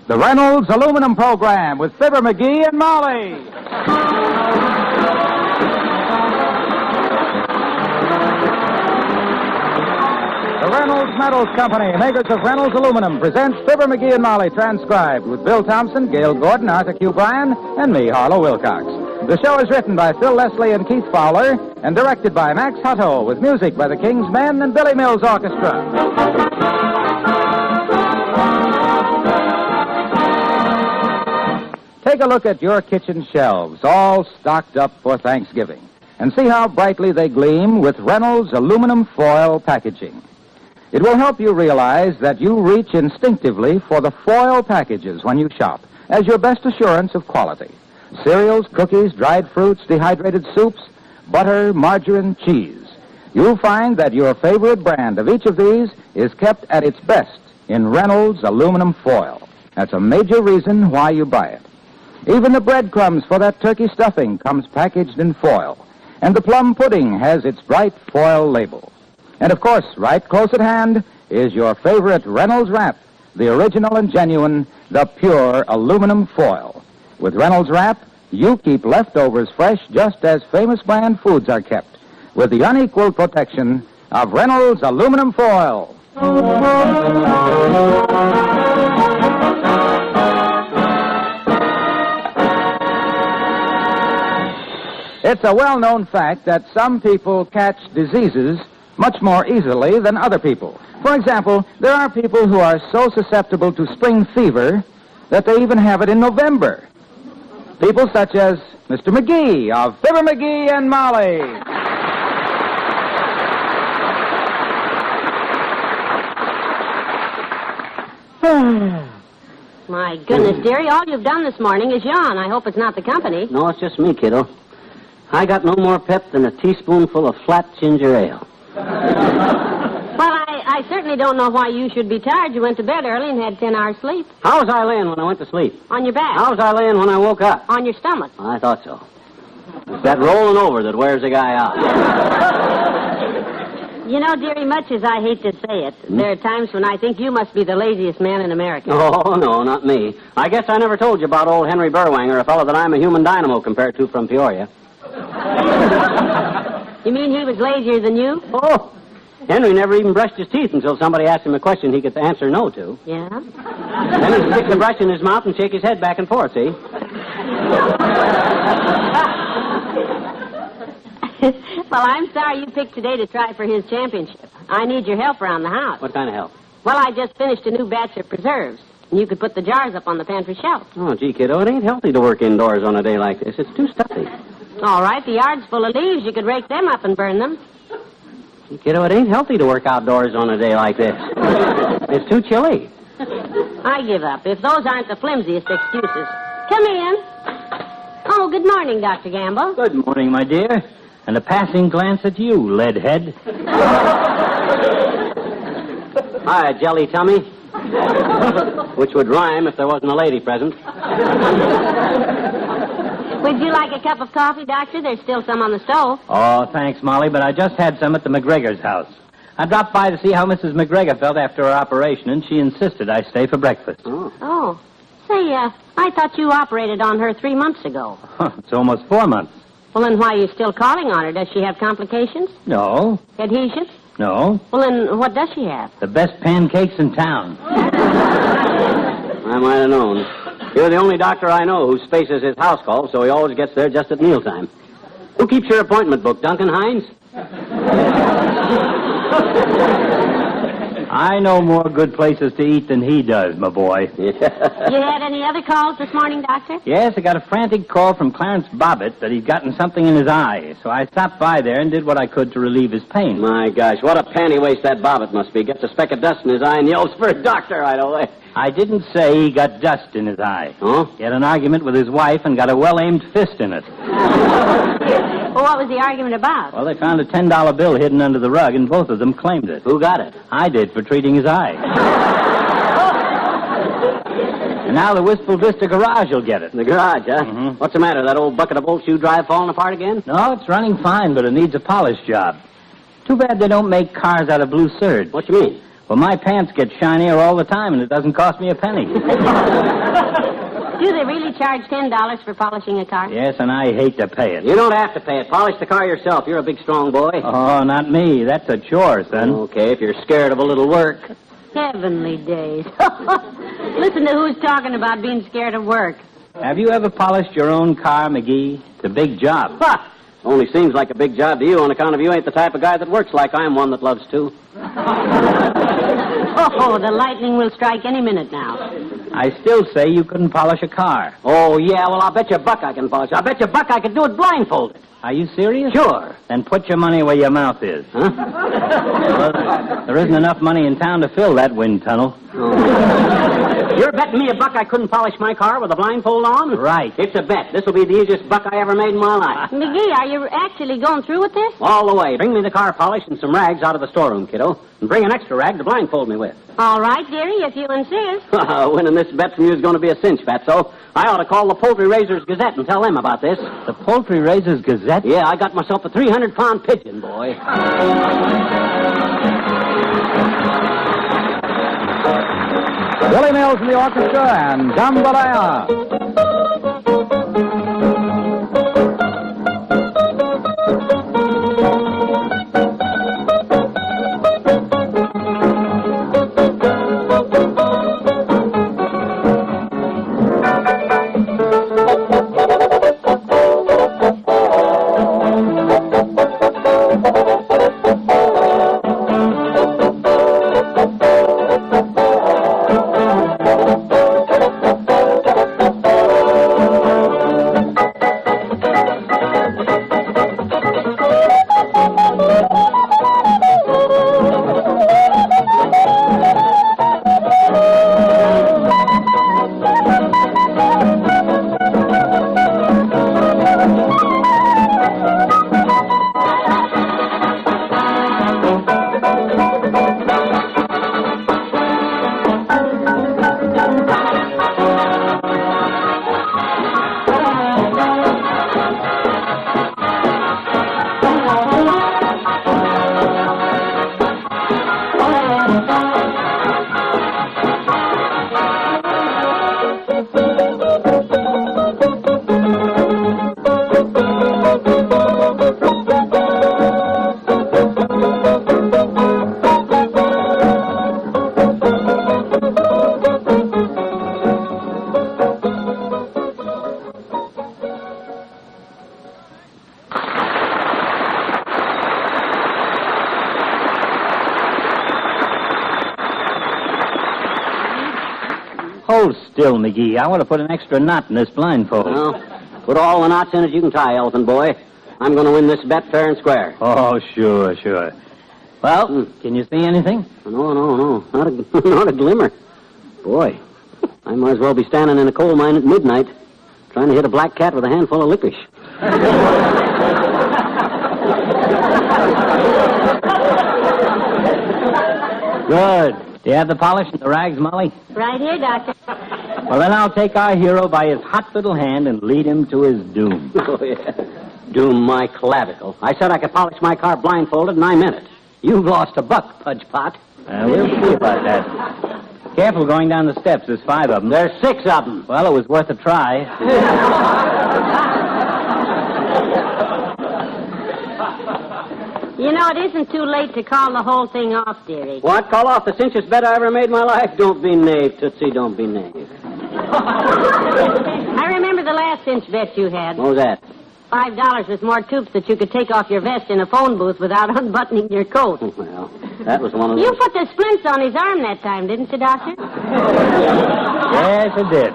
The Reynolds Aluminum Program with Fibber McGee and Molly. The Reynolds Metals Company, makers of Reynolds Aluminum, presents Fibber McGee and Molly, transcribed with Bill Thompson, Gail Gordon, Arthur Q. Bryan, and me, Harlow Wilcox. The show is written by Phil Leslie and Keith Fowler and directed by Max Hutto, with music by the King's Men and Billy Mills Orchestra. Take a look at your kitchen shelves, all stocked up for Thanksgiving, and see how brightly they gleam with Reynolds aluminum foil packaging. It will help you realize that you reach instinctively for the foil packages when you shop as your best assurance of quality. Cereals, cookies, dried fruits, dehydrated soups, butter, margarine, cheese. You'll find that your favorite brand of each of these is kept at its best in Reynolds aluminum foil. That's a major reason why you buy it. Even the breadcrumbs for that turkey stuffing comes packaged in foil, and the plum pudding has its bright foil label. And of course, right close at hand is your favorite Reynolds wrap, the original and genuine, the pure aluminum foil. With Reynolds wrap, you keep leftovers fresh just as famous brand foods are kept, with the unequaled protection of Reynolds aluminum foil. It's a well-known fact that some people catch diseases much more easily than other people. For example, there are people who are so susceptible to spring fever that they even have it in November. People such as Mr. McGee of Fibber McGee and Molly. My goodness, dearie, all you've done this morning is yawn. I hope it's not the company. No, it's just me, kiddo. I got no more pep than a teaspoonful of flat ginger ale. Well, I certainly don't know why you should be tired. You went to bed early and had 10 hours sleep. How was I laying when I went to sleep? On your back. How was I laying when I woke up? On your stomach. I thought so. It's that rolling over that wears a guy out. You know, dearie, much as I hate to say it, there are times when I think you must be the laziest man in America. Oh, no, not me. I guess I never told you about old Henry Burwanger, a fellow that I'm a human dynamo compared to from Peoria. You mean he was lazier than you? Oh, Henry never even brushed his teeth until somebody asked him a question he could answer no to. Yeah? Then he'd stick the brush in his mouth and shake his head back and forth, see? Well, I'm sorry you picked today to try for his championship. I need your help around the house. What kind of help? Well, I just finished a new batch of preserves, and you could put the jars up on the pantry shelf. Oh, gee, kiddo, it ain't healthy to work indoors on a day like this. It's too stuffy. All right, the yard's full of leaves. You could rake them up and burn them. Gee, kiddo, it ain't healthy to work outdoors on a day like this. It's too chilly. I give up, if those aren't the flimsiest excuses. Come in. Oh, good morning, Dr. Gamble. Good morning, my dear. And a passing glance at you, leadhead. Hi, jelly tummy. Which would rhyme if there wasn't a lady present. Would you like a cup of coffee, Doctor? There's still some on the stove. Oh, thanks, Molly, but I just had some at the McGregor's house. I dropped by to see how Mrs. McGregor felt after her operation, and she insisted I stay for breakfast. Oh. Say, I thought you operated on her 3 months ago. It's almost 4 months. Well, then why are you still calling on her? Does she have complications? No. Adhesions? No. Well, then what does she have? The best pancakes in town. I might have known. You're the only doctor I know who spaces his house calls, so he always gets there just at mealtime. Who keeps your appointment book, Duncan Hines? I know more good places to eat than he does, my boy. You had any other calls this morning, Doctor? Yes, I got a frantic call from Clarence Bobbitt that he'd gotten something in his eye, so I stopped by there and did what I could to relieve his pain. My gosh, what a panty waist that Bobbitt must be. Gets a speck of dust in his eye and yells for a doctor right away. I didn't say he got dust in his eye. Oh? He had an argument with his wife and got a well-aimed fist in it. Well, what was the argument about? Well, they found a $10 bill hidden under the rug, and both of them claimed it. Who got it? I did, for treating his eye. And now the Wistful Vista garage will get it. The garage, huh? Mm-hmm. What's the matter? That old bucket of old shoe drive falling apart again? No, it's running fine, but it needs a polish job. Too bad they don't make cars out of blue serge. What you mean? Well, my pants get shinier all the time, and it doesn't cost me a penny. Do they really charge $10 for polishing a car? Yes, and I hate to pay it. You don't have to pay it. Polish the car yourself. You're a big, strong boy. Oh, not me. That's a chore, son. Okay, if you're scared of a little work. Heavenly days. Listen to who's talking about being scared of work. Have you ever polished your own car, McGee? It's a big job. Ha! Only seems like a big job to you on account of you ain't the type of guy that works like I'm one that loves to. Oh, the lightning will strike any minute now. I still say you couldn't polish a car. Oh, yeah, well, I'll bet you a buck I can polish. I'll bet you a buck I can do it blindfolded. Are you serious? Sure. Then put your money where your mouth is. Huh? Well, there isn't enough money in town to fill that wind tunnel. Oh. You're betting me a buck I couldn't polish my car with a blindfold on? Right. It's a bet. This will be the easiest buck I ever made in my life. McGee, are you actually going through with this? All the way. Bring me the car polish and some rags out of the storeroom, kiddo. And bring an extra rag to blindfold me with. All right, dearie, if you insist. Winning this bet from you is going to be a cinch, Fatso. I ought to call the Poultry Raisers Gazette and tell them about this. The Poultry Raisers Gazette? Yeah, I got myself a 300-pound pigeon, boy. Billy Mills in the orchestra and Jambalaya. Hold still, McGee. I want to put an extra knot in this blindfold. Well, put all the knots in as you can tie, elephant boy. I'm going to win this bet fair and square. Oh, sure. Well, can you see anything? No. Not a glimmer. Boy, I might as well be standing in a coal mine at midnight trying to hit a black cat with a handful of licorice. Good. Do you have the polish and the rags, Molly? Right here, Doctor. Well, then I'll take our hero by his hot little hand and lead him to his doom. Oh, yeah. Doom my clavicle. I said I could polish my car blindfolded, and I meant it. You've lost a buck, Pudge Pot. We'll see about that. Careful going down the steps. There's 5 of them. There's 6 of them. Well, it was worth a try. You know, it isn't too late to call the whole thing off, dearie. What? Call off the cinchest bet I ever made in my life? Don't be knave, Tootsie. Don't be knave. I remember the last cinch bet you had. What was that? $5 with more tubes that you could take off your vest in a phone booth without unbuttoning your coat. Well, that was one of those. You put the splints on his arm that time, didn't you, Doctor? Yes, I did.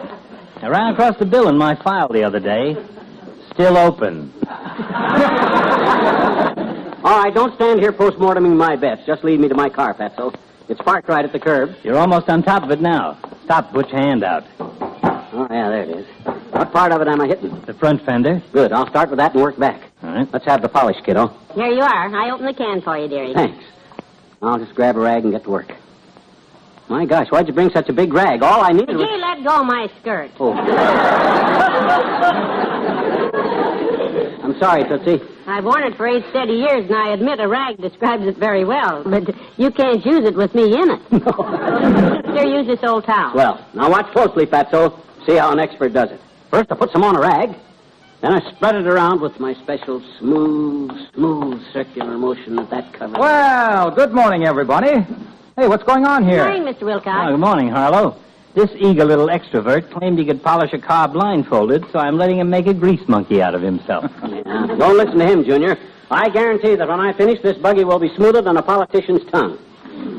I ran across the bill in my file the other day. Still open. All right, don't stand here post-morteming my bets. Just lead me to my car, Fatso. It's parked right at the curb. You're almost on top of it now. Stop, put your hand out. Oh, yeah, there it is. What part of it am I hitting? The front fender. Good. I'll start with that and work back. All right. Let's have the polish, kiddo. Here you are. I opened the can for you, dearie. Thanks. I'll just grab a rag and get to work. My gosh, why'd you bring such a big rag? All I needed was... McGee, let go of my skirt. Oh. I'm sorry, Tootsie. I've worn it for 8 steady years, and I admit a rag describes it very well. But you can't use it with me in it. Here, use this old towel. Well, now watch closely, Fatso. See how an expert does it. First, I put some on a rag. Then I spread it around with my special smooth circular motion that covers. Well, good morning, everybody. Hey, what's going on here? Good morning, Mr. Wilcox. Oh, good morning, Harlow. This eager little extrovert claimed he could polish a car blindfolded, so I'm letting him make a grease monkey out of himself. Yeah, don't listen to him, Junior. I guarantee that when I finish, this buggy will be smoother than a politician's tongue.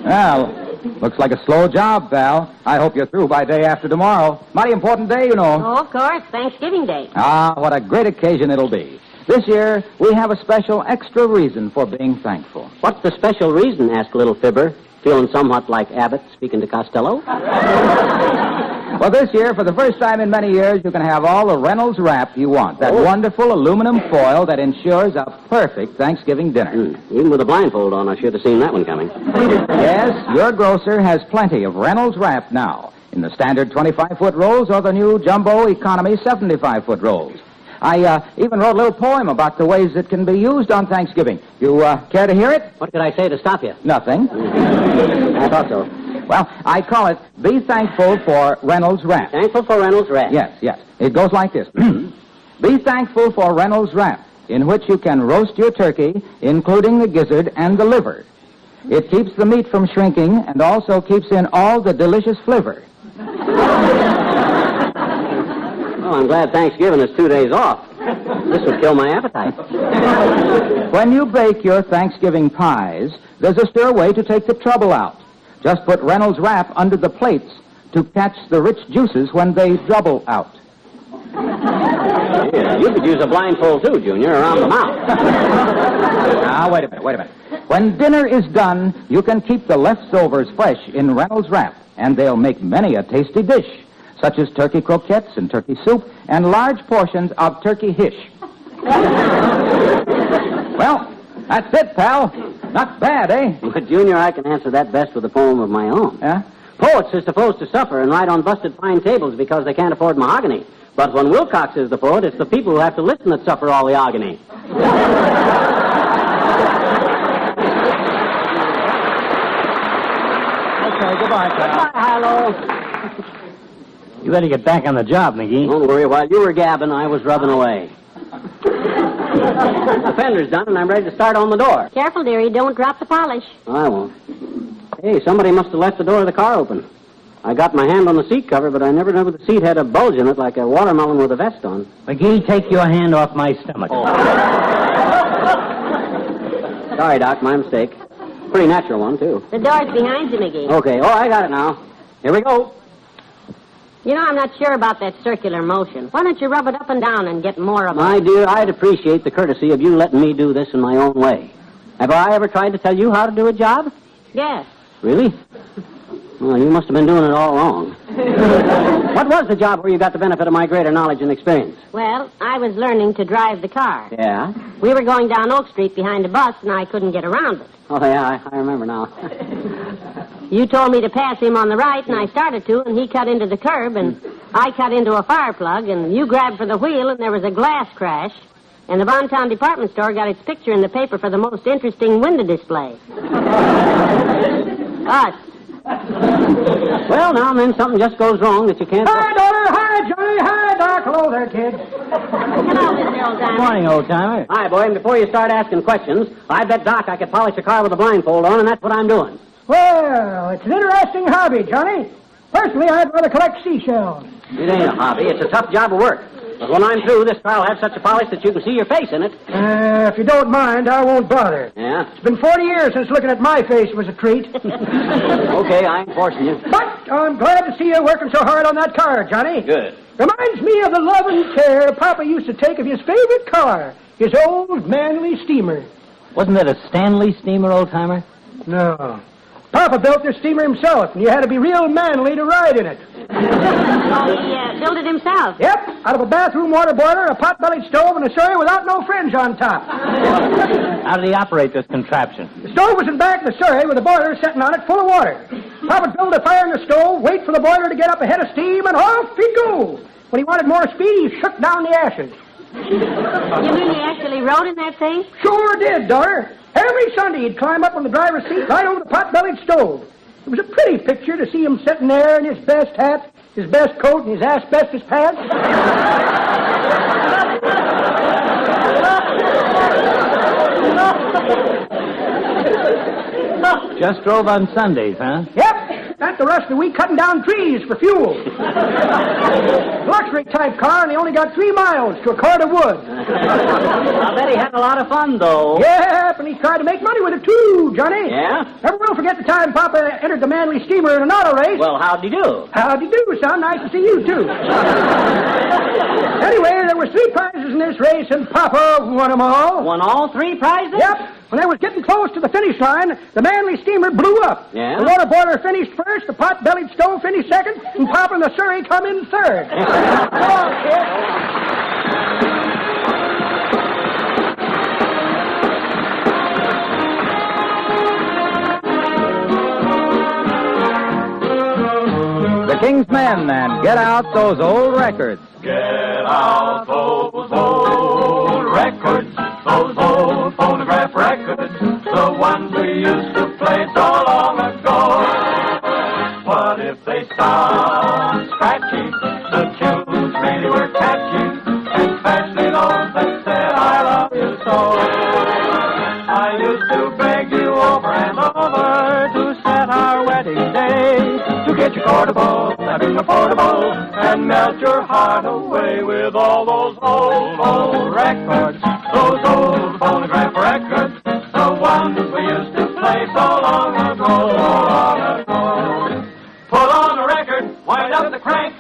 Well, looks like a slow job, pal. I hope you're through by day after tomorrow. Mighty important day, you know. Oh, of course, Thanksgiving Day. Ah, what a great occasion it'll be. This year, we have a special extra reason for being thankful. What's the special reason, asked little Fibber, feeling somewhat like Abbott speaking to Costello? Well, this year, for the first time in many years, you can have all the Reynolds wrap you want. That wonderful aluminum foil that ensures a perfect Thanksgiving dinner. Even with a blindfold on, I should have seen that one coming. Yes, your grocer has plenty of Reynolds wrap now, in the standard 25-foot rolls or the new jumbo economy 75-foot rolls. I even wrote a little poem about the ways it can be used on Thanksgiving. You care to hear it? What could I say to stop you? Nothing. I thought so. Well, I call it Be Thankful for Reynolds Wrap. Thankful for Reynolds wrap. Yes. It goes like this. Be thankful for Reynolds Wrap, in which you can roast your turkey, including the gizzard and the liver. It keeps the meat from shrinking and also keeps in all the delicious flavor. Well, I'm glad Thanksgiving is 2 days off. This would kill my appetite. When you bake your Thanksgiving pies, there's a sure way to take the trouble out. Just put Reynolds Wrap under the plates to catch the rich juices when they dribble out. Yeah, you could use a blindfold, too, Junior, around the mouth. Now, wait a minute. When dinner is done, you can keep the leftovers fresh in Reynolds Wrap, and they'll make many a tasty dish, such as turkey croquettes and turkey soup and large portions of turkey hish. Well, that's it, pal. Not bad, eh? But, Junior, I can answer that best with a poem of my own. Yeah? Poets are supposed to suffer and write on busted pine tables because they can't afford mahogany. But when Wilcox is the poet, it's the people who have to listen that suffer all the agony. Okay, goodbye, pal. Bye, Harlow. You better get back on the job, McGee. Don't worry. While you were gabbing, I was rubbing away. The fender's done, and I'm ready to start on the door. Careful, dearie, don't drop the polish. I won't. Hey, somebody must have left the door of the car open. I got my hand on the seat cover, but I never knew the seat had a bulge in it like a watermelon with a vest on. McGee, take your hand off my stomach. Sorry, Doc, my mistake. Pretty natural one, too. The door's behind you, McGee. Okay, I got it now. Here we go. You know, I'm not sure about that circular motion. Why don't you rub it up and down and get more of it? My dear, I'd appreciate the courtesy of you letting me do this in my own way. Have I ever tried to tell you how to do a job? Yes. Really? Well, you must have been doing it all wrong. What was the job where you got the benefit of my greater knowledge and experience? Well, I was learning to drive the car. Yeah? We were going down Oak Street behind a bus, and I couldn't get around it. Oh, yeah, I remember now. You told me to pass him on the right, and I started to, and he cut into the curb, and I cut into a fire plug, and you grabbed for the wheel, and there was a glass crash, and the Bontown department store got its picture in the paper for the most interesting window display. Us. Well, now and then something just goes wrong that you can't... Hi, daughter. Hi, Johnny. Hi, Doc. Hello there, kids. Hello, Mr. Oldtimer. Good morning, old-timer. Hi, boy, and before you start asking questions, I bet Doc I could polish a car with a blindfold on, and that's what I'm doing. Well, it's an interesting hobby, Johnny. Personally, I'd rather collect seashells. It ain't a hobby. It's a tough job of work. But when I'm through, this car will have such a polish that you can see your face in it. If you don't mind, I won't bother. Yeah? It's been 40 years since looking at my face was a treat. Okay, I ain't forcing you. But I'm glad to see you working so hard on that car, Johnny. Good. Reminds me of the love and care Papa used to take of his favorite car, his old manly steamer. Wasn't that a Stanley steamer, old-timer? No. Papa built this steamer himself, and you had to be real manly to ride in it. Oh, he built it himself. Yep, out of a bathroom water boiler, a pot-bellied stove, and a surrey without no fringe on top. How did he operate this contraption? The stove was in back of the surrey with a boiler sitting on it full of water. Papa would build a fire in the stove, wait for the boiler to get up a head of steam, and off he'd go. When he wanted more speed, he shook down the ashes. You mean he actually rode in that thing? Sure did, daughter. Every Sunday he'd climb up on the driver's seat right over the pot-bellied stove. It was a pretty picture to see him sitting there in his best hat, his best coat, and his asbestos pants. Just drove on Sundays, huh? Yep. Spent the rest of the week cutting down trees for fuel. Luxury-type car, and he only got 3 miles to a cord of wood. I bet he had a lot of fun, though. Yep, and he tried to make money with it, too, Johnny. Yeah? Never will forget the time Papa entered the Manly steamer in an auto race. Well, how'd he do? How'd you do, son? Nice to see you, too. Anyway, there were 3 prizes in this race, and Papa won them all. Won all 3 prizes? Yep. When they was getting close to the finish line, the Manly steamer blew up. Yeah? The water boiler finished first, the pot-bellied stove finished second, and Papa and the Surrey come in third. Go on, kid. The King's Men and Get Out Those Old Records. Get out those old records, those old phonograph records, the ones we used to play so long ago. What if they sound scratchy? The tunes really were catchy, especially those that said I love you so. I used to beg you over and over to set our wedding day, to get you portable, having affordable, and melt your heart away with all those old, old records, those old phonograph records, the ones we used to play so long ago, long ago. Pull on the record, wind up the crank,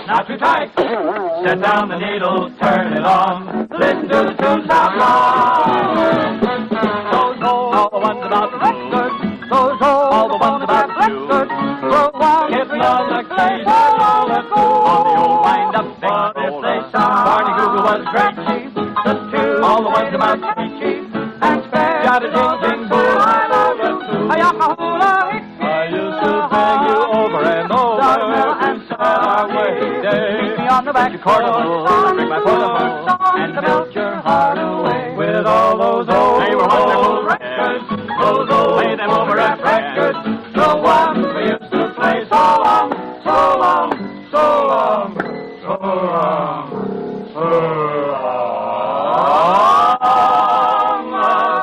not too tight. Set down the needle, turn it on, listen to the tune sound long. Those old, all the ones about the records, those old, all the ones about records, the ones getting on the key, all the cool, on the old wind-up thing. What if they sound? Barney Google was great chief, the two, all the ones about the chief, and spare, got a ding-ding boo, I love you too. I used to beg you over and over, and set our wedding day. Meet me on the back portable, bring my portable, and melt your heart away with all those old, they were wonderful records, those old, play them over at records, the ones we used to play so long, so long, so long, so long, so long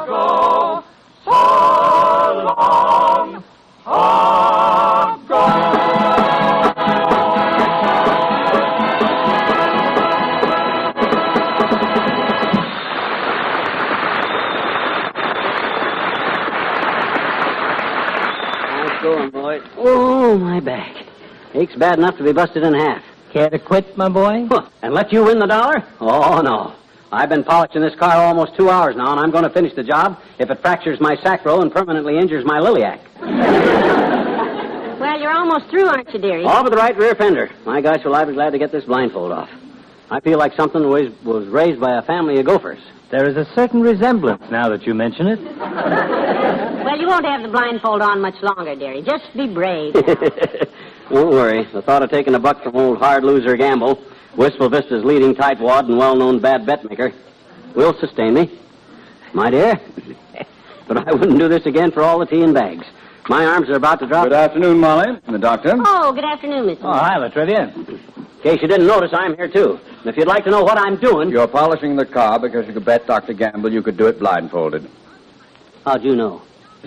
ago, so long ago. Going, boy. Oh, my back. Aches bad enough to be busted in half. Care to quit, my boy? Huh, and let you win the dollar? Oh, no. I've been polishing this car almost 2 hours now, and I'm going to finish the job if it fractures my sacro and permanently injures my iliac. Well, you're almost through, aren't you, dearie? All but the right rear fender. My gosh, will I be glad to get this blindfold off. I feel like something was raised by a family of gophers. There is a certain resemblance now that you mention it. Well, you won't have the blindfold on much longer, dearie. Just be brave. Don't worry. The thought of taking a buck from old hard loser Gamble, Wistful Vista's leading tightwad and well-known bad bet maker, will sustain me. My dear, but I wouldn't do this again for all the tea and bags. My arms are about to drop. Good afternoon, Molly. The doctor. Oh, good afternoon, Mr. Oh, hi, Latrivia. In case you didn't notice, I'm here, too. And if you'd like to know what I'm doing... You're polishing the car because you could bet Dr. Gamble you could do it blindfolded. How'd you know?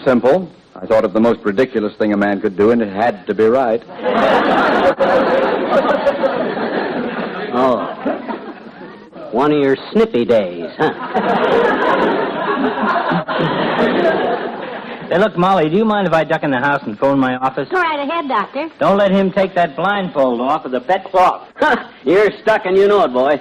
Simple. I thought of the most ridiculous thing a man could do, and it had to be right. Oh. One of your snippy days, huh? Say, look, Molly, do you mind if I duck in the house and phone my office? Go right ahead, Doctor. Don't let him take that blindfold off, or the bet's off. You're stuck and you know it, boy.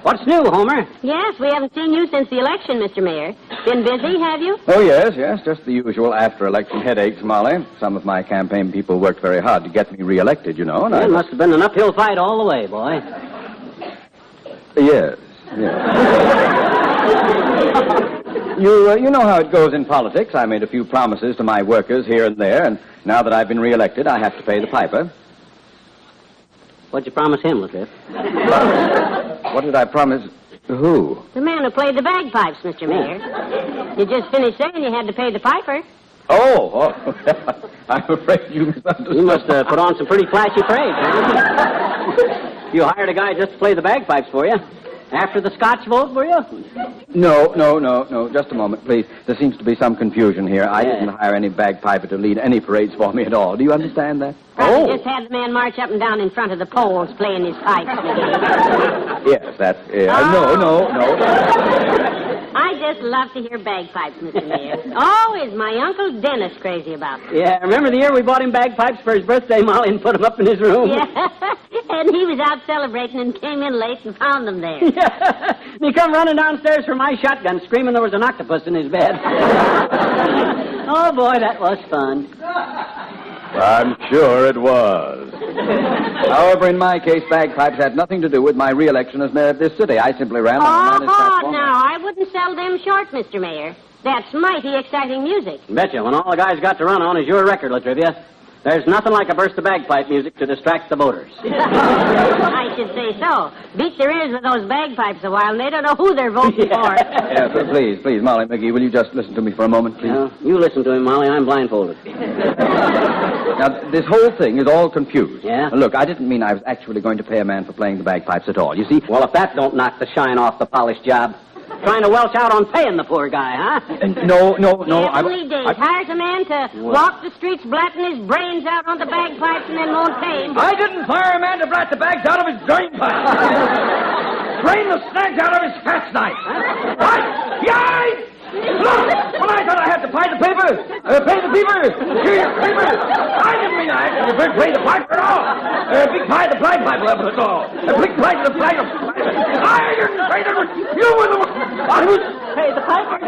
What's new, Homer? Yes, we haven't seen you since the election, Mr. Mayor. Been busy, have you? Oh, yes, just the usual after-election headaches, Molly. Some of my campaign people worked very hard to get me re-elected, you know, and It must have been an uphill fight all the way, boy. Yes. You know how it goes in politics. I made a few promises to my workers here and there, and now that I've been re-elected, I have to pay the piper. What'd you promise him, Latriff? What did I promise? Who? The man who played the bagpipes, Mr. Mayor. You just finished saying you had to pay the piper. Oh. I'm afraid you misunderstood. You must put on some pretty flashy parade. You hired a guy just to play the bagpipes for you. After the Scotch vote, were you? No. Just a moment, please. There seems to be some confusion here. I didn't hire any bagpiper to lead any parades for me at all. Do you understand that? Probably just had the man march up and down in front of the poles playing his pipes. Yes, that's it. No. I just love to hear bagpipes, Mr. Mayor. Oh, is my Uncle Dennis crazy about them? Yeah, remember the year we bought him bagpipes for his birthday, Molly, and put them up in his room? Yeah, and he was out celebrating and came in late and found them there. Yeah, and he come running downstairs for my shotgun, screaming there was an octopus in his bed. Oh, boy, that was fun. I'm sure it was. However, in my case, bagpipes had nothing to do with my re-election as mayor of this city. I simply ran on the Oh, now, I wouldn't sell them short, Mr. Mayor. That's mighty exciting music. Betcha, when all the guys got to run on is your record, Latrivia. There's nothing like a burst of bagpipe music to distract the voters. I should say so. Beat their ears with those bagpipes a while, and they don't know who they're voting for. Yeah, but please, Molly McGee, will you just listen to me for a moment, please? No, you listen to him, Molly. I'm blindfolded. Now, this whole thing is all confused. Yeah? Look, I didn't mean I was actually going to pay a man for playing the bagpipes at all. You see... Well, if that don't knock the shine off the polished job. Trying to welch out on paying the poor guy, huh? No. Heavenly days. Hires a man to walk the streets blatting his brains out on the bagpipes and then won't pay him. I didn't hire a man to blat the bags out of his drain pipe. Drain the snags out of his fat knife. What? Yay! Look! When I thought I had to pay the paper, I didn't mean I had to pay the piper at all. Big pie the flag pipe level at all. Big pie the flag of... I didn't pay the... You were the one... I was... Pay the piper.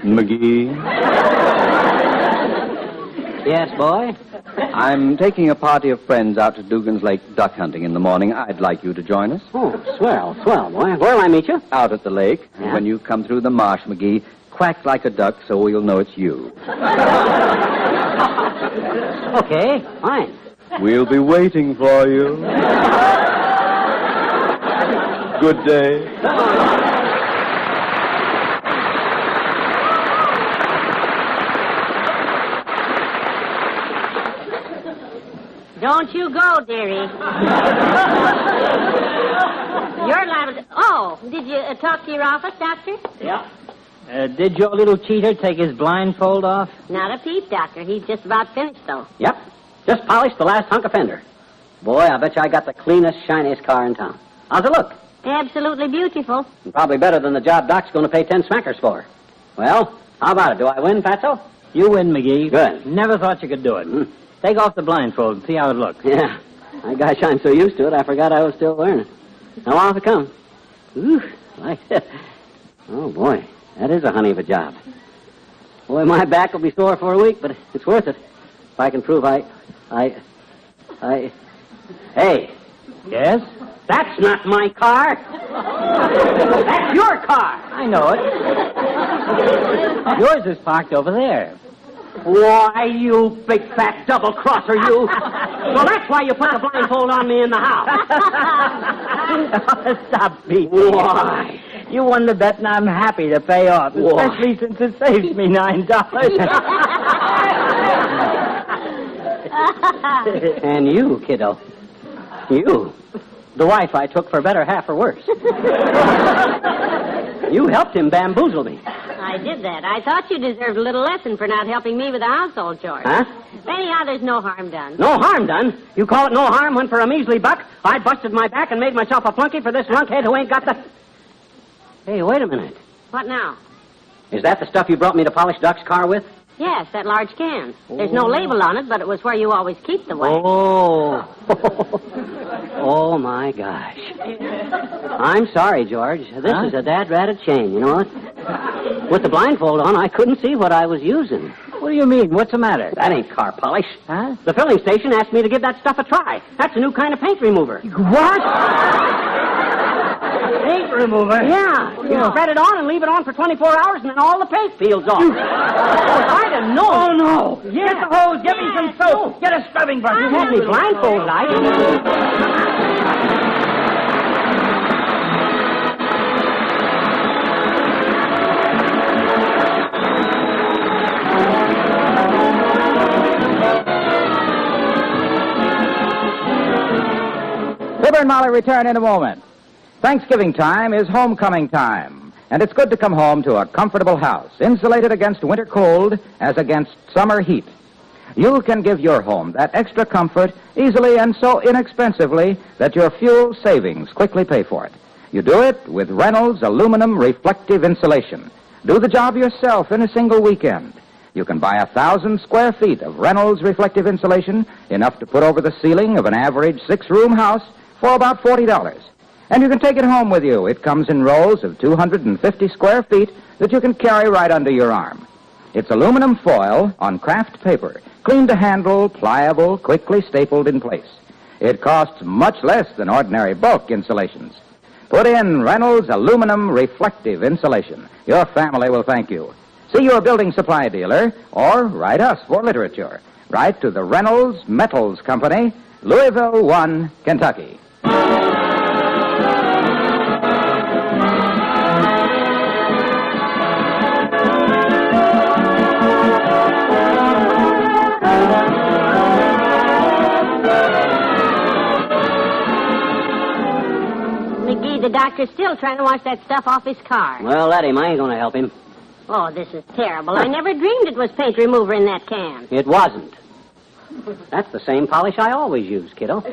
McGee? Yes, boy? I'm taking a party of friends out to Dugan's Lake duck hunting in the morning. I'd like you to join us. Oh, swell, boy. Where'll I meet you? Out at the lake. Yeah? When you come through the marsh, McGee, quack like a duck so we'll know it's you. Okay, fine. We'll be waiting for you. Good day. Don't you go, dearie. You're liable to... Oh, did you talk to your office, Doctor? Yeah. Did your little cheater take his blindfold off? Not a peep, Doctor. He's just about finished, though. Yep. Just polished the last hunk of fender. Boy, I bet you I got the cleanest, shiniest car in town. How's it look? Absolutely beautiful. And probably better than the job Doc's going to pay 10 smackers for. Well, how about it? Do I win, Fatso? You win, McGee. Good. Never thought you could do it. Mm. Take off the blindfold and see how it looks. Yeah. My gosh, I'm so used to it, I forgot I was still learning. Now, off it comes. Ooh, like that. Oh, boy. That is a honey of a job. Boy, my back will be sore for a week, but it's worth it. If I can prove Hey. Yes? That's not my car. That's your car. I know it. Yours is parked over there. Why, you big fat double-crosser, you. Well, that's why you put the blindfold on me in the house. Stop beating. Why? You won the bet, and I'm happy to pay off, especially since it saves me $9. And you, kiddo. You. The wife I took for better, half or worse. You helped him bamboozle me. I did that. I thought you deserved a little lesson for not helping me with the household chores. Huh? Anyhow, there's no harm done. No harm done? You call it no harm when for a measly buck I busted my back and made myself a flunky for this lunkhead who ain't got the... Hey, wait a minute. What now? Is that the stuff you brought me to polish Doc's car with? Yes, that large can. There's no label on it, but it was where you always keep the wax. Oh. Oh, my gosh. I'm sorry, George. This is a dad-ratted shame, you know what? With the blindfold on, I couldn't see what I was using. What do you mean? What's the matter? That ain't car polish. Huh? The filling station asked me to give that stuff a try. That's a new kind of paint remover. What? Paint remover? Yeah. You spread it on and leave it on for 24 hours, and then all the paint peels off. I'd have known. Oh, no. Yeah. Get the hose. Get me some soap. Get a scrubbing brush. You had me blindfolded, I Fibber and Molly return in a moment. Thanksgiving time is homecoming time, and it's good to come home to a comfortable house, insulated against winter cold as against summer heat. You can give your home that extra comfort easily and so inexpensively that your fuel savings quickly pay for it. You do it with Reynolds aluminum reflective insulation. Do the job yourself in a single weekend. You can buy 1,000 square feet of Reynolds reflective insulation, enough to put over the ceiling of an average 6-room house, for about $40. And you can take it home with you. It comes in rolls of 250 square feet that you can carry right under your arm. It's aluminum foil on craft paper, clean to handle, pliable, quickly stapled in place. It costs much less than ordinary bulk insulations. Put in Reynolds aluminum reflective insulation. Your family will thank you. See your building supply dealer or write us for literature. Write to the Reynolds Metals Company, Louisville 1, Kentucky. McGee, the doctor's still trying to wash that stuff off his car. Well, let him. I ain't going to help him. Oh, this is terrible. I never dreamed it was paint remover in that can. It wasn't. That's the same polish I always use, kiddo. What?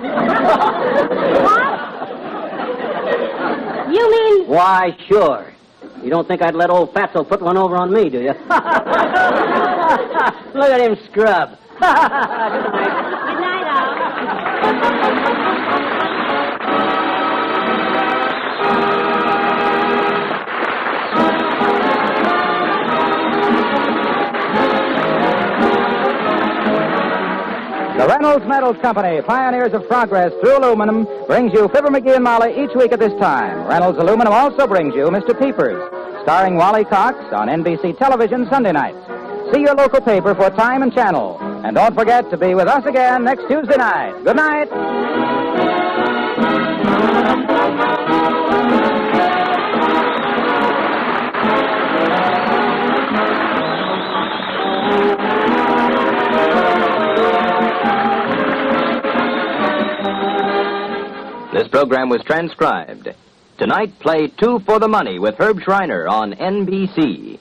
You mean... Why, sure. You don't think I'd let old Fatso put one over on me, do you? Look at him scrub. Good night, Al. The Reynolds Metals Company, pioneers of progress through aluminum, brings you Fibber McGee and Molly each week at this time. Reynolds Aluminum also brings you Mr. Peepers, starring Wally Cox on NBC television Sunday nights. See your local paper for time and channel. And don't forget to be with us again next Tuesday night. Good night. This program was transcribed. Tonight, play Two for the Money with Herb Schreiner on NBC.